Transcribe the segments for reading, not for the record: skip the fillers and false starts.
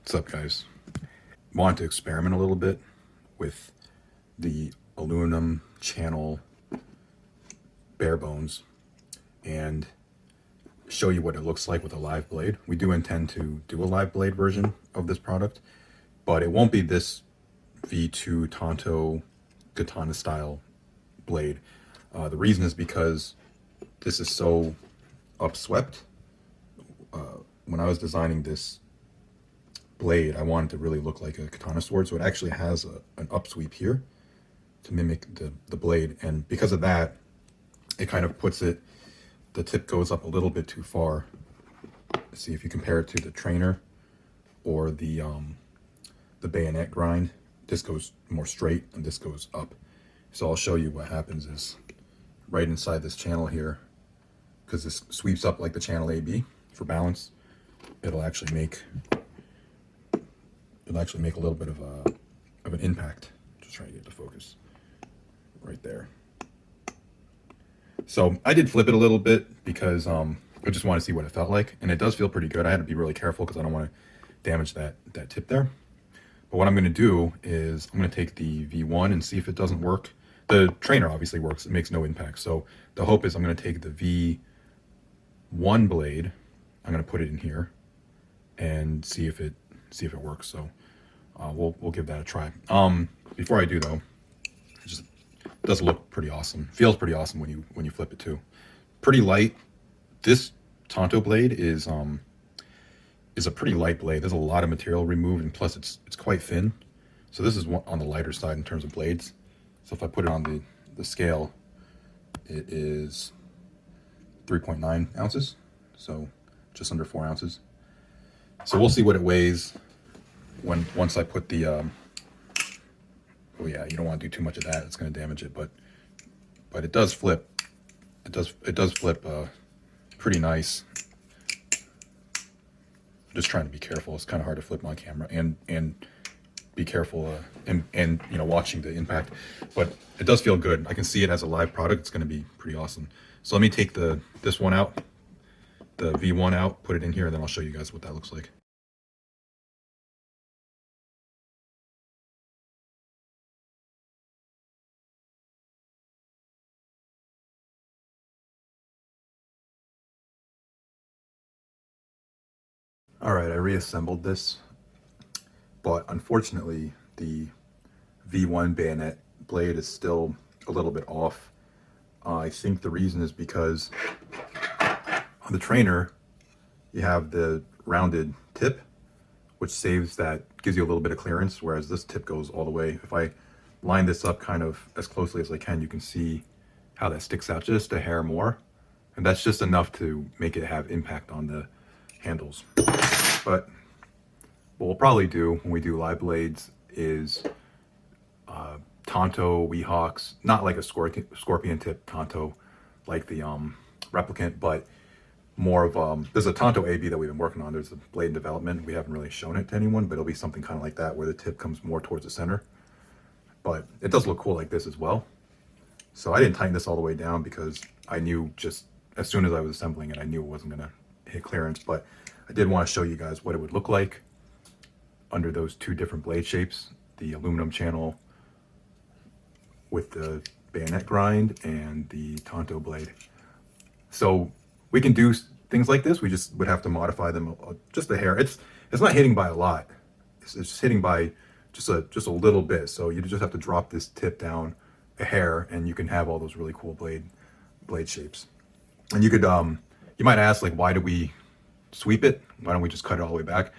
What's up, guys? Wanted to experiment a little bit with the aluminum channel bare bones and show you what it looks like with a live blade. We do intend to do a live blade version of this product, but it won't be this V2 Tonto katana style blade. The reason is because this is so upswept. When I was designing this blade, I wanted to really look like a katana sword, so it actually has an upsweep here to mimic the blade, and because of that, it kind of puts it, the tip goes up a little bit too far. See, if you compare it to the trainer or the bayonet grind, this goes more straight and this goes up. So I'll show you what happens is right inside this channel here, because this sweeps up like the channel AB for balance, it'll actually make a little bit of an impact. Just trying to get the focus right there. So I did flip it a little bit because I just want to see what it felt like, and it does feel pretty good. I had to be really careful because I don't want to damage that tip there. But what I'm going to do is I'm going to take the V1 and see if it doesn't work. The trainer obviously works, it makes no impact. So the hope is I'm going to take the V1 blade, I'm going to put it in here and see if it works. So we'll give that a try. Before I do though, it does look pretty awesome. Feels pretty awesome when you flip it too. Pretty light. This Tonto blade is a pretty light blade. There's a lot of material removed, and plus it's quite thin. So this is on the lighter side in terms of blades. So if I put it on the scale, it is 3.9 ounces. So just under 4 ounces. So we'll see what it weighs once I put the oh yeah, you don't want to do too much of that, it's going to damage it, but it does flip. It does flip pretty nice. I'm just trying to be careful. It's kind of hard to flip on camera and be careful and you know, watching the impact, but it does feel good. I can see it as a live product. It's going to be pretty awesome. So let me take this one out, the V1 out, put it in here, and then I'll show you guys what that looks like. All right, I reassembled this, but unfortunately the V1 bayonet blade is still a little bit off. I think the reason is because on the trainer you have the rounded tip, which gives you a little bit of clearance, whereas this tip goes all the way. If I line this up kind of as closely as I can, you can see how that sticks out just a hair more, and that's just enough to make it have impact on the handles. But what we'll probably do when we do live blades is Tonto Weehawks, not like a scorpion tip Tonto like the replicant, but more of there's a Tonto AB that we've been working on. There's a blade in development. We haven't really shown it to anyone, but it'll be something kind of like that where the tip comes more towards the center. But it does look cool like this as well. So I didn't tighten this all the way down because I knew just as soon as I was assembling it, I knew it wasn't going to hit clearance. But I did want to show you guys what it would look like under those two different blade shapes, the aluminum channel with the bayonet grind and the Tonto blade. So we can do things like this. We just would have to modify them just a hair. It's not hitting by a lot. It's just hitting by just a little bit. So you just have to drop this tip down a hair, and you can have all those really cool blade shapes. And you could you might ask, like, why do we sweep it? Why don't we just cut it all the way back?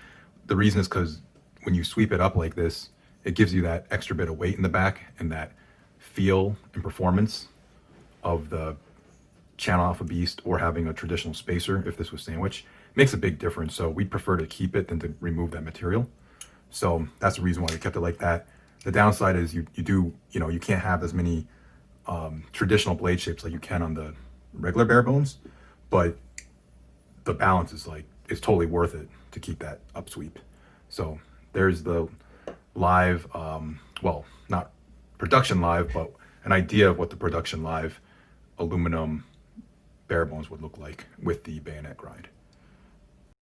The reason is because when you sweep it up like this, it gives you that extra bit of weight in the back and that feel and performance of the Channel Alpha Beast or having a traditional spacer. If this was sandwich, it makes a big difference. So we'd prefer to keep it than to remove that material. So that's the reason why we kept it like that. The downside is you can't have as many traditional blade shapes like you can on the regular bare bones, but the balance is it's totally worth it to keep that upsweep. So there's the live, well, not production live, but an idea of what the production live aluminum bare bones would look like with the bayonet grind.